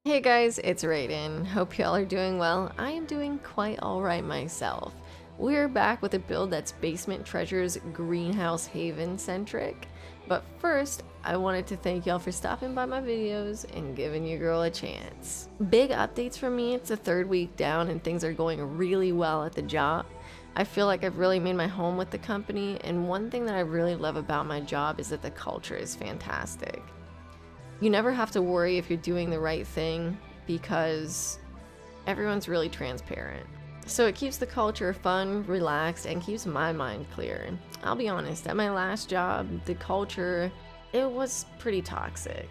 Hey guys, it's Raiden. Hope y'all are doing well. I am doing quite alright myself. We're back with a build that's Basement Treasures Greenhouse Haven centric. But first, I wanted to thank y'all for stopping by my videos and giving your girl a chance. Big updates from me. It's the third week down and things are going really well at the job. I feel like I've really made my home with the company, and one thing that I really love about my job is that the culture is fantastic. You never have to worry if you're doing the right thing because everyone's really transparent. So it keeps the culture fun, relaxed, and keeps my mind clear. I'll be honest, at my last job, the culture, it was pretty toxic.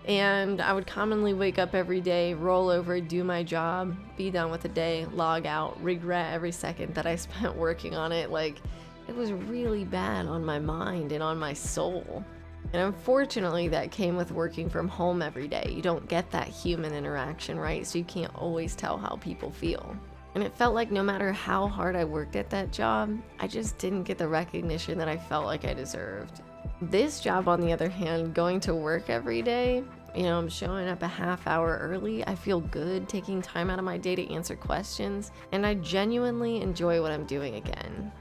And I would commonly wake up every day, roll over, do my job, be done with the day, log out, regret every second that I spent working on it. Like, it was really bad on my mind and on my soul. And unfortunately, that came with working from home every day. You don't get that human interaction, right? So you can't always tell how people feel. And it felt like no matter how hard I worked at that job, I just didn't get the recognition that I felt like I deserved. This job, on the other hand, going to work every day, I'm showing up a half hour early. I feel good taking time out of my day to answer questions, and I genuinely enjoy what I'm doing again.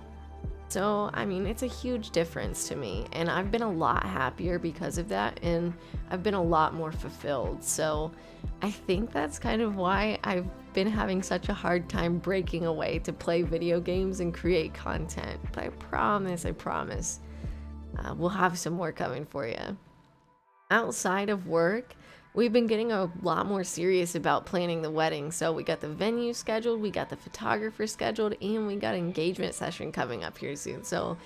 So, it's a huge difference to me, and I've been a lot happier because of that, and I've been a lot more fulfilled. So, I think that's kind of why I've been having such a hard time breaking away to play video games and create content. But I promise, we'll have some more coming for you. Outside of work, we've been getting a lot more serious about planning the wedding. So we got the venue scheduled, we got the photographer scheduled, and we got an engagement session coming up here soon. So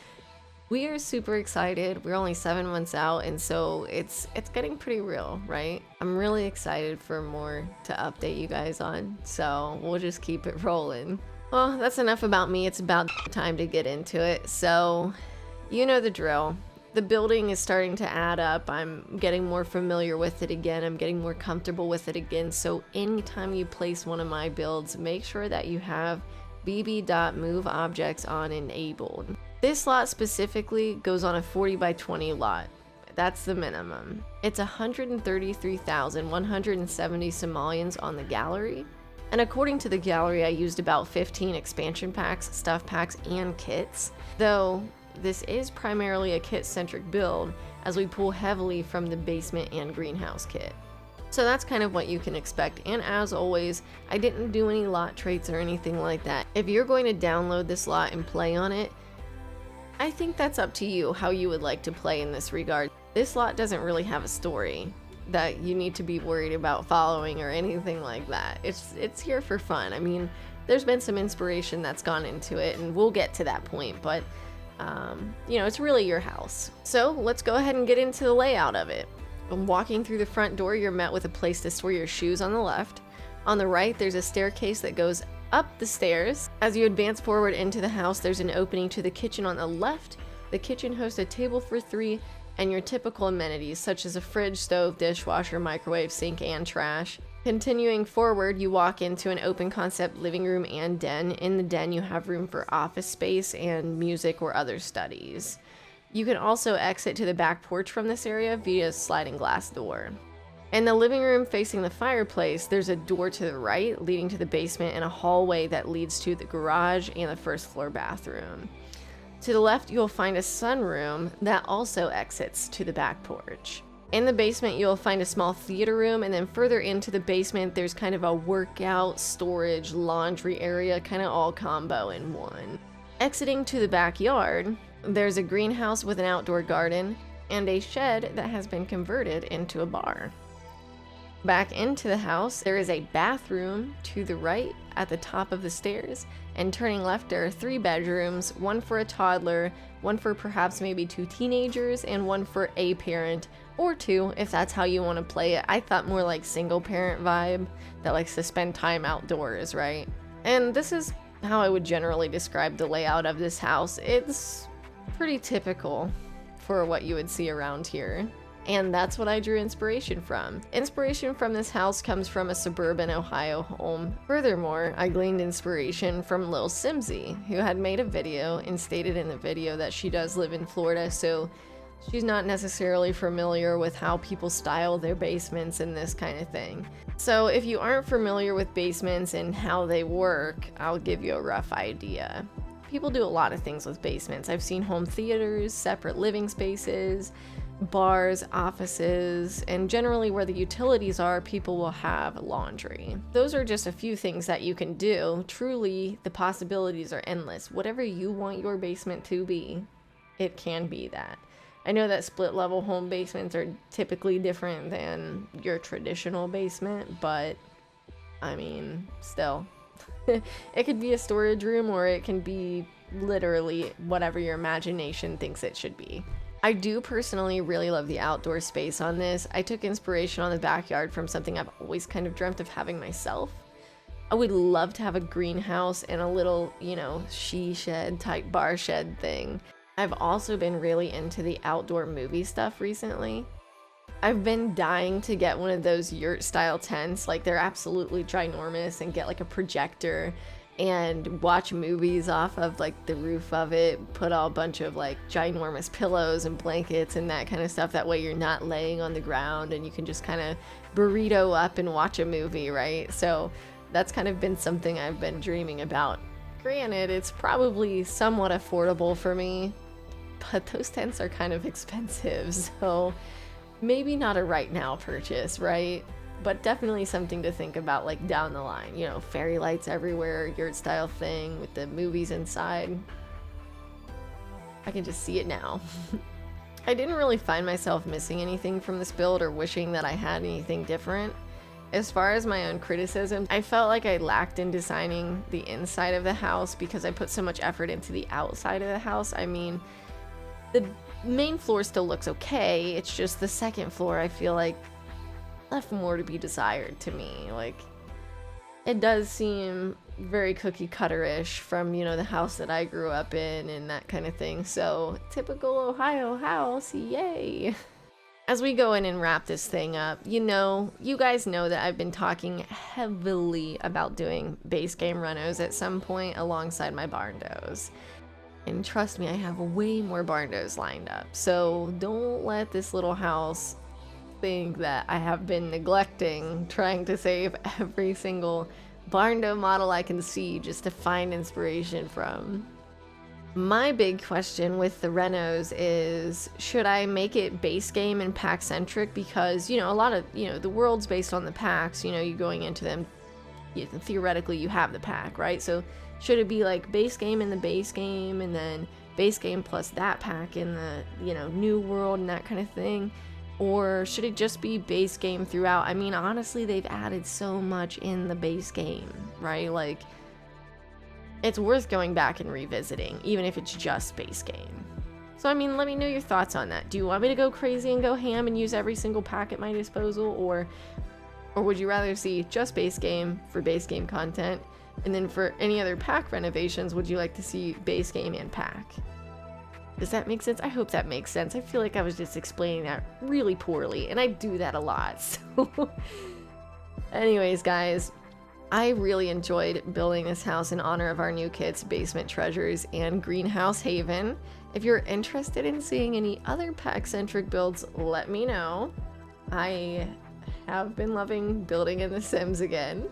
we are super excited. We're only 7 months out, and so it's getting pretty real, right? I'm really excited for more to update you guys on. So we'll just keep it rolling. Well, that's enough about me. It's about time to get into it. So you know the drill. The building is starting to add up. I'm getting more familiar with it again. I'm getting more comfortable with it again. So anytime you place one of my builds, make sure that you have bb.moveObjects on enabled. This lot specifically goes on a 40 by 20 lot. That's the minimum. It's 133,170 simoleons on the gallery. And according to the gallery, I used about 15 expansion packs, stuff packs, and kits. Though this is primarily a kit-centric build, as we pull heavily from the basement and greenhouse kit. So that's kind of what you can expect, and as always, I didn't do any lot traits or anything like that. If you're going to download this lot and play on it, I think that's up to you how you would like to play in this regard. This lot doesn't really have a story that you need to be worried about following or anything like that. It's here for fun. There's been some inspiration that's gone into it, and we'll get to that point, but it's really your house. So let's go ahead and get into the layout of it. When walking through the front door, you're met with a place to store your shoes on the left. On the right, there's a staircase that goes up the stairs. As you advance forward into the house, there's an opening to the kitchen on the left. The kitchen hosts a table for 3 and your typical amenities such as a fridge, stove, dishwasher, microwave, sink, and trash. Continuing forward, you walk into an open concept living room and den. In the den, you have room for office space and music or other studies. You can also exit to the back porch from this area via a sliding glass door. In the living room facing the fireplace, there's a door to the right leading to the basement and a hallway that leads to the garage and the first floor bathroom. To the left, you'll find a sunroom that also exits to the back porch. In the basement, you'll find a small theater room, and then further into the basement, there's kind of a workout, storage, laundry area, kind of all combo in one. Exiting to the backyard, there's a greenhouse with an outdoor garden and a shed that has been converted into a bar. Back into the house, there is a bathroom to the right at the top of the stairs, and turning left, there are 3 bedrooms, one for a toddler, one for perhaps maybe 2 teenagers, and one for a parent, or 2 if that's how you want to play it. I thought more like single parent vibe that likes to spend time outdoors, right? And this is how I would generally describe the layout of this house. It's pretty typical for what you would see around here. And that's what I drew inspiration from. Inspiration from this house comes from a suburban Ohio home. Furthermore, I gleaned inspiration from Lil Simsy, who had made a video and stated in the video that she does live in Florida, so she's not necessarily familiar with how people style their basements and this kind of thing. So if you aren't familiar with basements and how they work, I'll give you a rough idea. People do a lot of things with basements. I've seen home theaters, separate living spaces, bars, offices, and generally where the utilities are, people will have laundry. Those are just a few things that you can do. Truly, the possibilities are endless. Whatever you want your basement to be, it can be that. I know that split level home basements are typically different than your traditional basement, but I mean, still. It could be a storage room, or it can be literally whatever your imagination thinks it should be. I do personally really love the outdoor space on this. I took inspiration on the backyard from something I've always kind of dreamt of having myself. I would love to have a greenhouse and a little, you know, she shed type bar shed thing. I've also been really into the outdoor movie stuff recently. I've been dying to get one of those yurt style tents. Like, they're absolutely ginormous, and get like a projector and watch movies off of like the roof of it, put a bunch of like ginormous pillows and blankets and that kind of stuff. That way you're not laying on the ground and you can just kind of burrito up and watch a movie, right? So that's kind of been something I've been dreaming about. Granted, it's probably somewhat affordable for me, but those tents are kind of expensive, so maybe not a right now purchase, right? But definitely something to think about, like down the line. You know, fairy lights everywhere, yurt style thing with the movies inside. I can just see it now. I didn't really find myself missing anything from this build or wishing that I had anything different. As far as my own criticism, I felt like I lacked in designing the inside of the house because I put so much effort into the outside of the house. I mean, the main floor still looks okay, it's just the second floor I feel like left more to be desired to me. Like, it does seem very cookie cutter-ish from, you know, the house that I grew up in and that kind of thing. So, typical Ohio house, yay! As we go in and wrap this thing up, you guys know that I've been talking heavily about doing base game renos at some point alongside my barndos. And trust me, I have way more barndos lined up. So don't let this little house think that I have been neglecting trying to save every single barndo model I can see just to find inspiration from. My big question with the renos is, should I make it base game and pack centric? Because, you know, a lot of, you know, the world's based on the packs, you know, you're going into them, theoretically you have the pack, right? So should it be like base game in the base game and then base game plus that pack in the, you know, new world and that kind of thing? Or should it just be base game throughout? I mean, honestly, they've added so much in the base game, right? Like, it's worth going back and revisiting, even if it's just base game. So, I mean, let me know your thoughts on that. Do you want me to go crazy and go ham and use every single pack at my disposal? Or would you rather see just base game for base game content? And then for any other pack renovations, would you like to see base game and pack? Does that make sense? I hope that makes sense. I feel like I was just explaining that really poorly, and I do that a lot. So, anyways, guys, I really enjoyed building this house in honor of our new kits, Basement Treasures and Greenhouse Haven. If you're interested in seeing any other pack-centric builds, let me know. I have been loving building in The Sims again.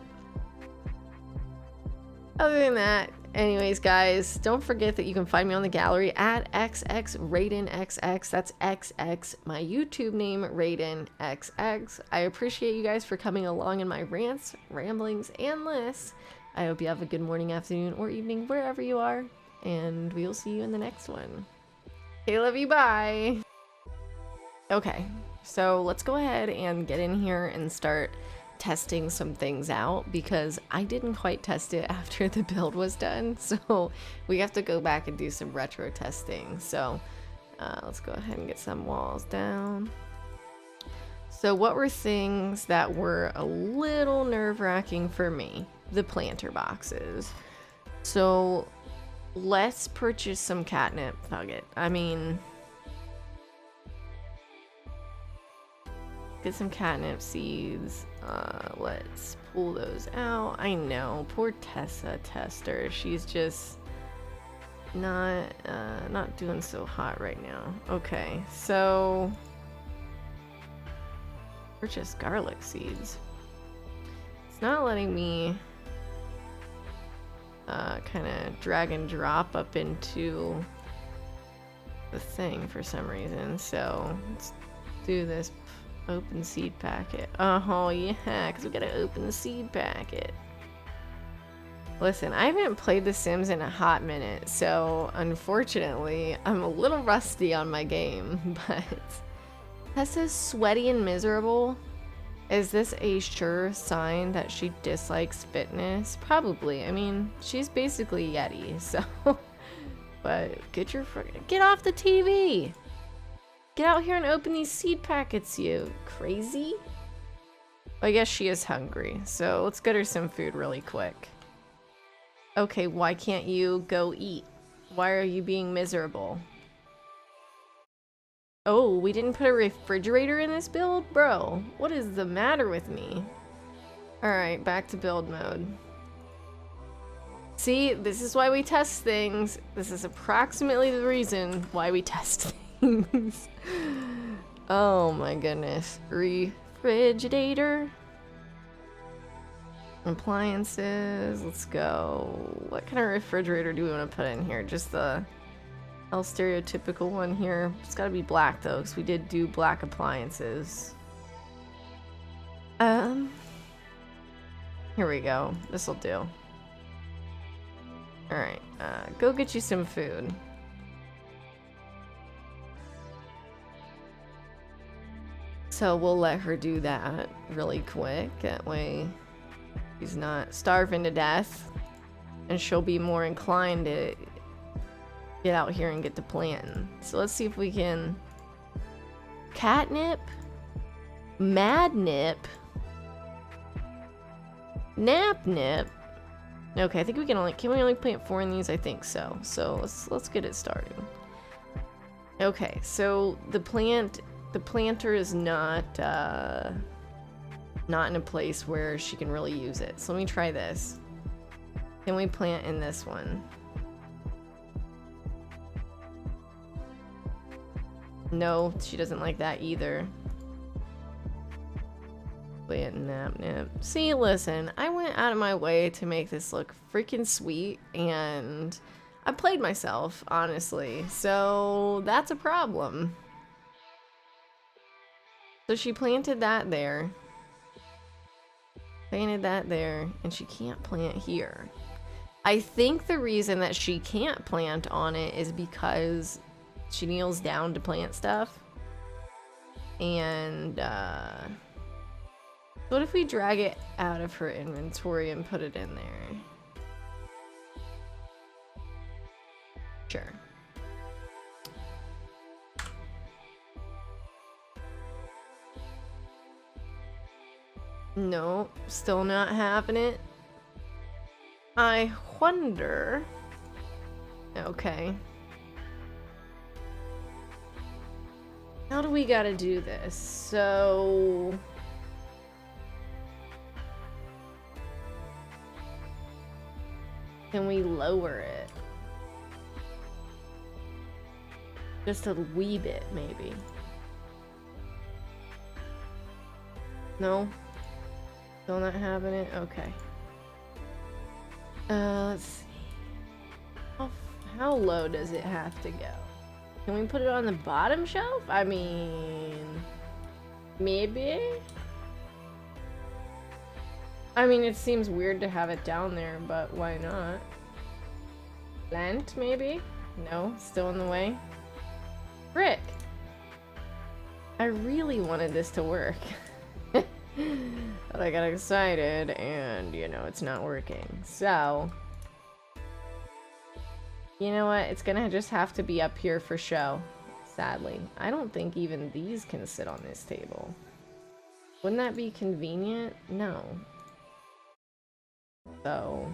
Other than that, anyways, guys, don't forget that you can find me on the gallery at XXRaidenXX. That's XX, my YouTube name, RaidenXX. I appreciate you guys for coming along in my rants, ramblings, and lists. I hope you have a good morning, afternoon, or evening, wherever you are, and we'll see you in the next one. Okay, love you, bye! Okay, so let's go ahead and get in here and start testing some things out, because I didn't quite test it after the build was done, so we have to go back and do some retro testing. So let's go ahead and get some walls down. So what were things that were a little nerve-wracking for me? The planter boxes. So let's purchase some catnip. Fuck it. I mean, get some catnip seeds. Let's pull those out. I know, poor Tessa Tester. She's just not doing so hot right now. Okay, so purchase garlic seeds. It's not letting me kind of drag and drop up into the thing for some reason. So let's do this. Open seed packet. Oh yeah, because we gotta open the seed packet. Listen, I haven't played The Sims in a hot minute, so unfortunately I'm a little rusty on my game, but that says sweaty and miserable. Is this a sure sign that she dislikes fitness? Probably. I mean, she's basically Yeti, so but get off the TV. Get out here and open these seed packets, you crazy. I guess she is hungry, so let's get her some food really quick. Okay, why can't you go eat? Why are you being miserable? Oh, we didn't put a refrigerator in this build? Bro, what is the matter with me? Alright, back to build mode. See, this is why we test things. This is approximately the reason why we test things. Oh my goodness. Refrigerator. Appliances. Let's go. What kind of refrigerator do we want to put in here? Just the stereotypical one here. It's got to be black though, because we did do black appliances. Here we go. This'll do. Alright, go get you some food. So we'll let her do that really quick. That way she's not starving to death. And she'll be more inclined to get out here and get to planting. So let's see if we can... Catnip? Madnip? Napnip? Okay, I think we can only plant 4 in these? I think so. So let's get it started. Okay, so the planter is not in a place where she can really use it. So let me try this. Can we plant in this one? No, she doesn't like that either. Nap. See, listen, I went out of my way to make this look freaking sweet, and I played myself, honestly, so that's a problem. So she planted that there, and she can't plant here. I think the reason that she can't plant on it is because she kneels down to plant stuff, and what if we drag it out of her inventory and put it in there? Sure. No, still not having it. I wonder. Okay. How do we gotta do this? So... can we lower it? Just a wee bit, maybe. No? Still not having it? Okay. Let's see. How low does it have to go? Can we put it on the bottom shelf? I mean... maybe? I mean, it seems weird to have it down there, but why not? Plant, maybe? No, still in the way? Frick! I really wanted this to work. But I got excited, and, you know, it's not working. So... you know what? It's gonna just have to be up here for show. Sadly. I don't think even these can sit on this table. Wouldn't that be convenient? No. So,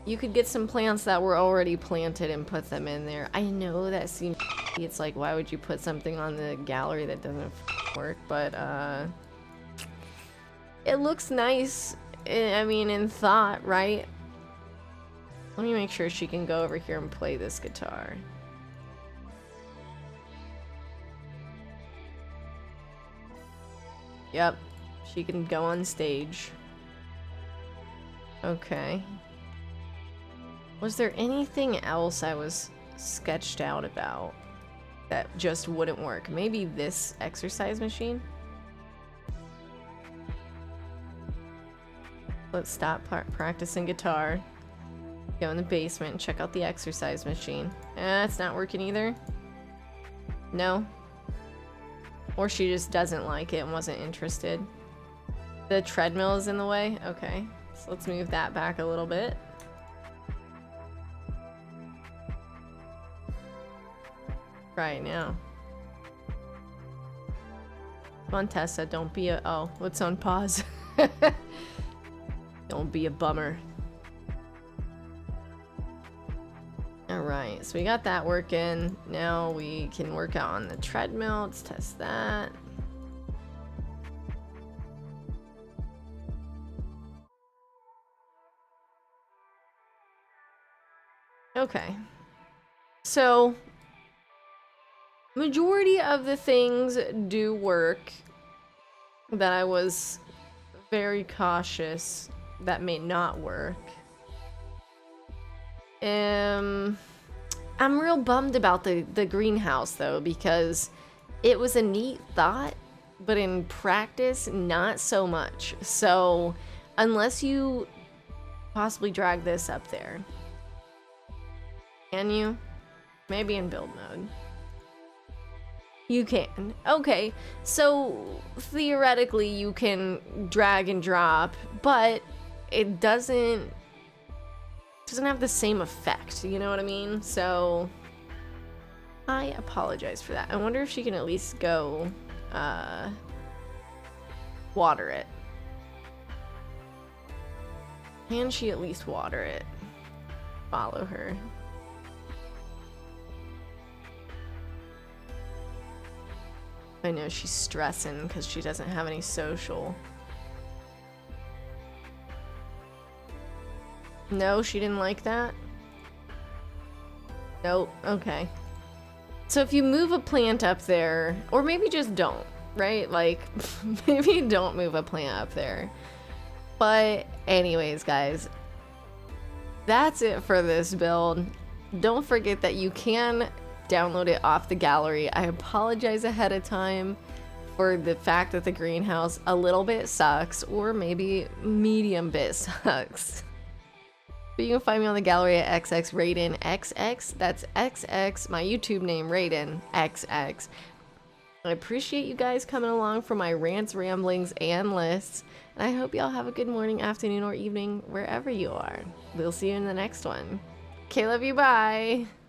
you could get some plants that were already planted and put them in there. I know that seems it's like, why would you put something on the gallery that doesn't work? But it looks nice. I mean, in thought, right? Let me make sure she can go over here and play this guitar. Yep, she can go on stage. Okay. Was there anything else I was sketched out about that just wouldn't work? Maybe this exercise machine? Let's stop practicing guitar. Go in the basement and check out the exercise machine. It's not working either. No? Or she just doesn't like it and wasn't interested. The treadmill is in the way? Okay. So let's move that back a little bit. Right now. Come on, Tessa, don't be a... Oh, what's on pause? Don't be a bummer. Alright, so we got that working. Now we can work out on the treadmill. Let's test that. Okay. So, majority of the things do work that I was very cautious that may not work. I'm real bummed about the greenhouse though, because it was a neat thought, but in practice, not so much. So unless you possibly drag this up there, can you? Maybe in build mode. You can. Okay, so theoretically you can drag and drop, but it doesn't have the same effect, you know what I mean? So I apologize for that. I wonder if she can at least go water it. Can she at least water it? Follow her. I know she's stressing because she doesn't have any social. No, she didn't like that? Nope, okay. So if you move a plant up there, or maybe just don't, right? Like, maybe don't move a plant up there. But anyways, guys, that's it for this build. Don't forget that you can download it off the gallery. I apologize ahead of time for the fact that the greenhouse a little bit sucks, or maybe medium bit sucks. But you can find me on the gallery at XX That's XX, my YouTube name, Raiden XX. I appreciate you guys coming along for my rants, ramblings, and lists. And I hope y'all have a good morning, afternoon, or evening, wherever you are. We'll see you in the next one. Okay, love you, bye!